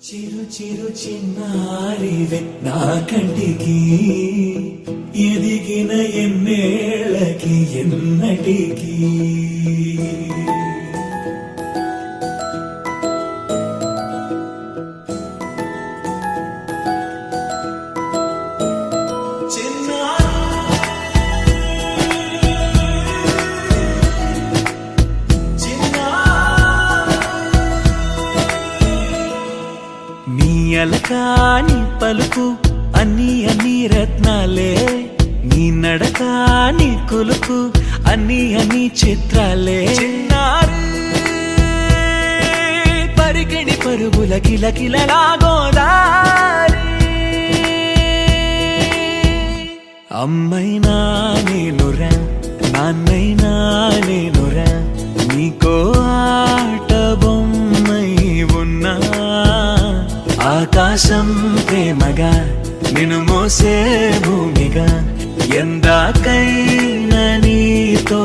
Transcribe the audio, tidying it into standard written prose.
చిరు చిరు చిన్నారివే నా కంటికి ఎదిగిన ఎన్నేళ్ళకి ఎన్నటికి అలకాని పలుకు అన్ని రత్నాలే నీ నడకాని కులుకు అన్ని చిత్రాలే పరికిణి పరుగుల కిలకిలలాగోదారి అమ్మైనా నేనురా నాన్నైనా నేనురా నీకో ఆట బొమ్మై ఉన్నా ఆకాశం ప్రేమగా నిన్ను మోసే భూమిగా ఎందాకైనా నీతో